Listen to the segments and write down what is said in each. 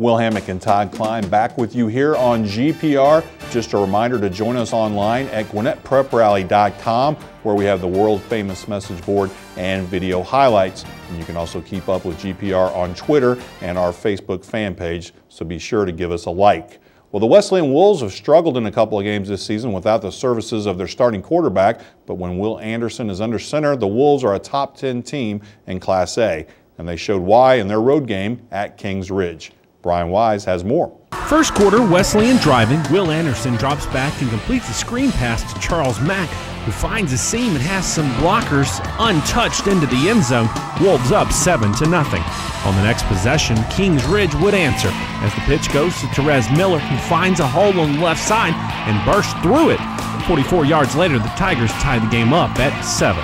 Will Hammock and Todd Klein back with you here on GPR. Just a reminder to join us online at GwinnettPrepRally.com, where we have the world-famous message board and video highlights. And you can also keep up with GPR on Twitter and our Facebook fan page, so be sure to give us a like. Well, the Wesleyan Wolves have struggled in a couple of games this season without the services of their starting quarterback, but when Will Anderson is under center, the Wolves are a top 10 team in Class A, and they showed why in their road game at Kings Ridge. Brian Wise has more. First quarter, Wesleyan driving. Will Anderson drops back and completes a screen pass to Charles Mack, who finds a seam and has some blockers untouched into the end zone. Wolves up 7-0. On the next possession, Kings Ridge would answer as the pitch goes to Therese Miller, who finds a hole on the left side and bursts through it. 44 yards later, the Tigers tie the game up at 7.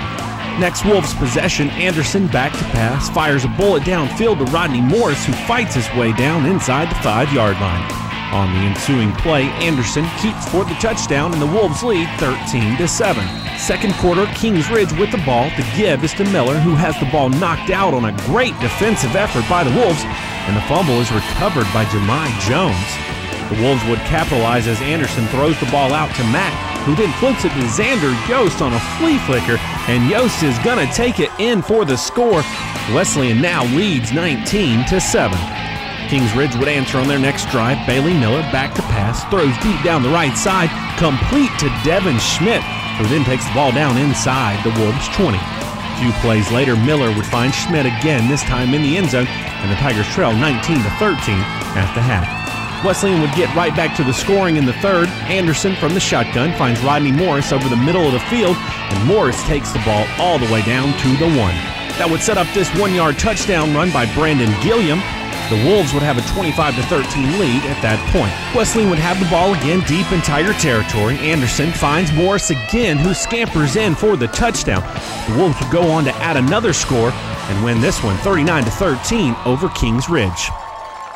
Next Wolves possession, Anderson back to pass, fires a bullet downfield to Rodney Morris, who fights his way down inside the 5-yard line. On the ensuing play, Anderson keeps for the touchdown and the Wolves lead 13-7. Second quarter, Kings Ridge with the ball. The give is to Miller, who has the ball knocked out on a great defensive effort by the Wolves, and the fumble is recovered by Jemai Jones. The Wolves would capitalize as Anderson throws the ball out to Mack, who then flips it to Xander Yost on a flea flicker, and Yost is going to take it in for the score. Wesleyan now leads 19-7. Kings Ridge would answer on their next drive. Bailey Miller back to pass, throws deep down the right side, complete to Devin Schmidt, who then takes the ball down inside the Wolves' 20. A few plays later, Miller would find Schmidt again, this time in the end zone, and the Tigers trail 19-13 at the half. Wesleyan would get right back to the scoring in the third. Anderson from the shotgun finds Rodney Morris over the middle of the field, and Morris takes the ball all the way down to the 1. That would set up this 1-yard touchdown run by Brandon Gilliam. The Wolves would have a 25-13 lead at that point. Wesleyan would have the ball again deep in Tiger territory. Anderson finds Morris again, who scampers in for the touchdown. The Wolves would go on to add another score and win this one 39-13 over Kings Ridge.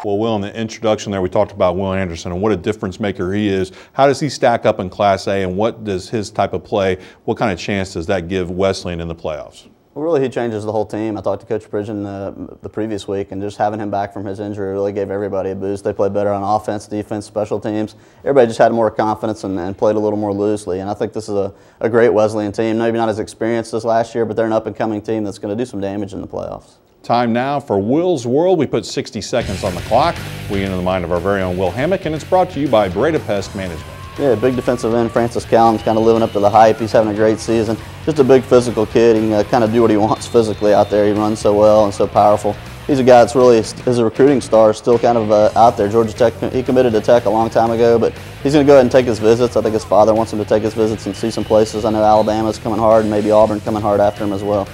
Well, Will, in the introduction there, we talked about Will Anderson and what a difference maker he is. How does he stack up in Class A, and what does his type of play, what kind of chance does that give Wesleyan in the playoffs? Well, really, he changes the whole team. I talked to Coach Pridgeon the previous week, and just having him back from his injury really gave everybody a boost. They played better on offense, defense, special teams. Everybody just had more confidence and played a little more loosely. And I think this is a great Wesleyan team. Maybe not as experienced as last year, but they're an up-and-coming team that's going to do some damage in the playoffs. Time now for Will's World. We put 60 seconds on the clock. We get into the mind of our very own Will Hammock, and it's brought to you by Breda Pest Management. Yeah, big defensive end, Francis Callum's kind of living up to the hype. He's having a great season. Just a big physical kid. He can kind of do what he wants physically out there. He runs so well and so powerful. He's a guy that's really, as a recruiting star, still kind of out there. Georgia Tech, he committed to Tech a long time ago, but he's going to go ahead and take his visits. I think his father wants him to take his visits and see some places. I know Alabama's coming hard, and maybe Auburn coming hard after him as well.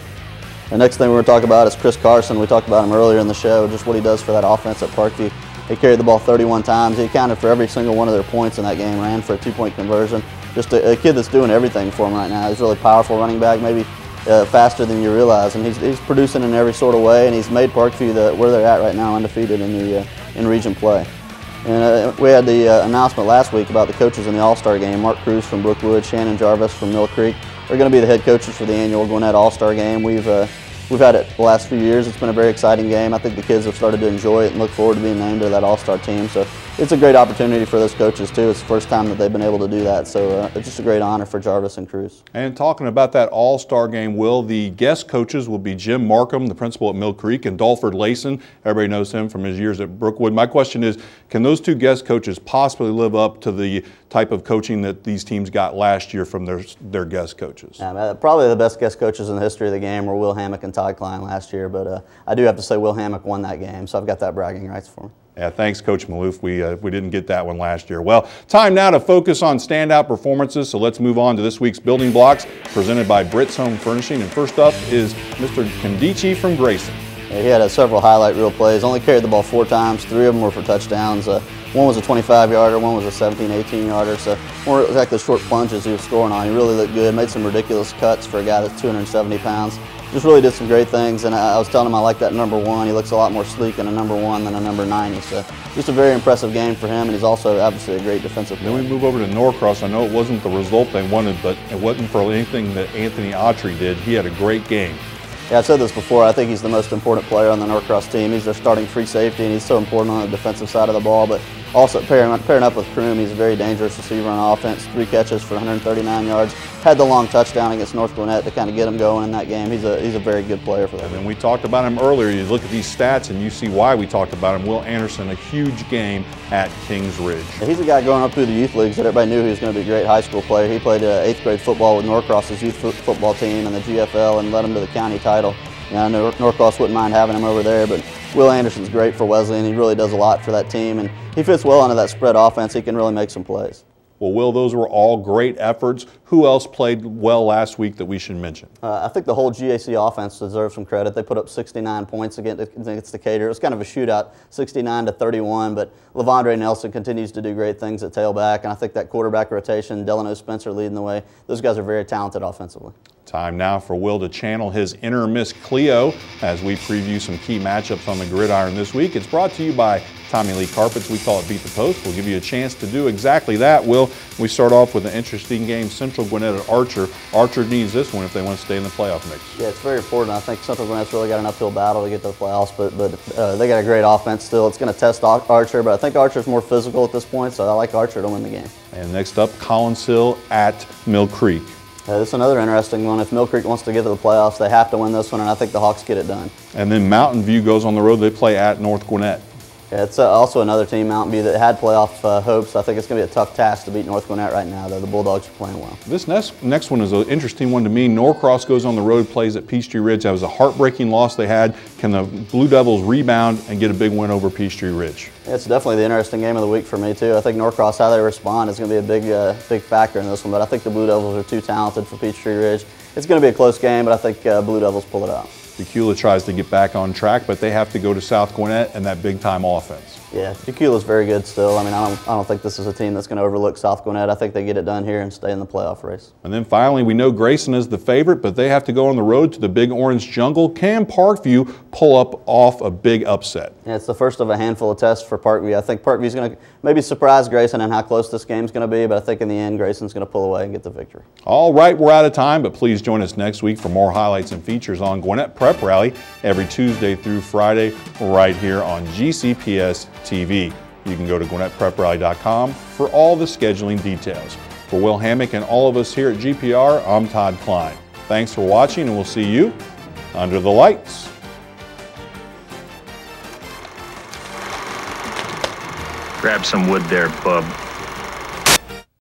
The next thing we're going to talk about is Chris Carson. We talked about him earlier in the show, just what he does for that offense at Parkview. He carried the ball 31 times. He accounted for every single one of their points in that game, ran for a 2-point conversion. Just a kid that's doing everything for him right now. He's a really powerful running back, maybe faster than you realize, and he's producing in every sort of way, and he's made Parkview where they're at right now, undefeated in region play. And we had the announcement last week about the coaches in the All-Star game. Mark Cruz from Brookwood, Shannon Jarvis from Mill Creek. They're going to be the head coaches for the annual Gwinnett All-Star game. We've had it the last few years. It's been a very exciting game. I think the kids have started to enjoy it and look forward to being named to that All-Star team. So it's a great opportunity for those coaches too. It's the first time that they've been able to do that. So it's just a great honor for Jarvis and Cruz. And talking about that All-Star game, Will, the guest coaches will be Jim Markham, the principal at Mill Creek, and Dalford Layson. Everybody knows him from his years at Brookwood. My question is, can those two guest coaches possibly live up to the type of coaching that these teams got last year from their guest coaches? Yeah, probably the best guest coaches in the history of the game were Will Hammock and Todd Klein last year, but I do have to say Will Hammock won that game, so I've got that bragging rights for him. Yeah, thanks, Coach Maloof. We didn't get that one last year. Well, time now to focus on standout performances, so let's move on to this week's Building Blocks, presented by Britt's Home Furnishing. And first up is Mr. Nkemdiche from Grayson. Yeah, he had several highlight reel plays, only carried the ball 4 times, 3 of them were for touchdowns. One was a 25-yarder, one was a 17, 18-yarder, so more exactly short plunges he was scoring on. He really looked good, made some ridiculous cuts for a guy that's 270 pounds. Just really did some great things, and I was telling him I like that number 1. He looks a lot more sleek in a number 1 than a number 90, so just a very impressive game for him, and he's also obviously a great defensive player. Then we move over to Norcross. I know it wasn't the result they wanted, but it wasn't for anything that Anthony Autry did. He had a great game. Yeah, I've said this before. I think he's the most important player on the Norcross team. He's their starting free safety, and he's so important on the defensive side of the ball. But also pairing up with Kroom, he's a very dangerous receiver on offense. 3 catches for 139 yards. Had the long touchdown against North Gwinnett to kind of get him going in that game. He's a very good player for them. And we talked about him earlier. You look at these stats and you see why we talked about him. Will Anderson, a huge game at Kings Ridge. He's a guy going up through the youth leagues that everybody knew he was going to be a great high school player. He played 8th grade football with Norcross's youth football team and the GFL and led him to the county title. I know Norcross wouldn't mind having him over there, but Will Anderson's great for Wesleyan. He really does a lot for that team, and he fits well into that spread offense. He can really make some plays. Well, Will, those were all great efforts. Who else played well last week that we should mention? I think the whole GAC offense deserves some credit. They put up 69 points against Decatur. It was kind of a shootout, 69-31, but Lavondre Nelson continues to do great things at tailback, and I think that quarterback rotation, Delano Spencer leading the way, those guys are very talented offensively. Time now for Will to channel his inner Miss Cleo as we preview some key matchups on the gridiron this week. It's brought to you by Tommy Lee Carpets. We call it Beat the Post. We'll give you a chance to do exactly that. Will, we start off with an interesting game, Central Gwinnett at Archer. Archer needs this one if they want to stay in the playoff mix. Yeah, it's very important. I think Central Gwinnett's really got an uphill battle to get to the playoffs, but they got a great offense still. It's going to test Archer, but I think Archer's more physical at this point, so I like Archer to win the game. And next up, Collinsville at Mill Creek. This is another interesting one. If Mill Creek wants to get to the playoffs, they have to win this one, and I think the Hawks get it done. And then Mountain View goes on the road. They play at North Gwinnett. Yeah, it's also another team, Mountain View, that had playoff hopes. I think it's going to be a tough task to beat North Gwinnett right now, though. The Bulldogs are playing well. This next one is an interesting one to me. Norcross goes on the road, plays at Peachtree Ridge. That was a heartbreaking loss they had. Can the Blue Devils rebound and get a big win over Peachtree Ridge? It's definitely the interesting game of the week for me, too. I think Norcross, how they respond, is going to be a big factor in this one, but I think the Blue Devils are too talented for Peachtree Ridge. It's going to be a close game, but I think Blue Devils pull it out. Decula tries to get back on track, but they have to go to South Gwinnett and that big-time offense. Yeah, Decula's very good still. I mean, I don't think this is a team that's going to overlook South Gwinnett. I think they get it done here and stay in the playoff race. And then finally, we know Grayson is the favorite, but they have to go on the road to the Big Orange Jungle. Can Parkview pull off a big upset? Yeah, it's the first of a handful of tests for Parkview. I think Parkview's going to maybe surprise Grayson in how close this game's going to be, but I think in the end, Grayson's going to pull away and get the victory. All right, we're out of time, but please join us next week for more highlights and features on Gwinnett Prep Rally every Tuesday through Friday right here on GCPS TV. You can go to GwinnettPrepRally.com for all the scheduling details. For Will Hammock and all of us here at GPR, I'm Todd Klein. Thanks for watching, and we'll see you under the lights. Grab some wood there, bub.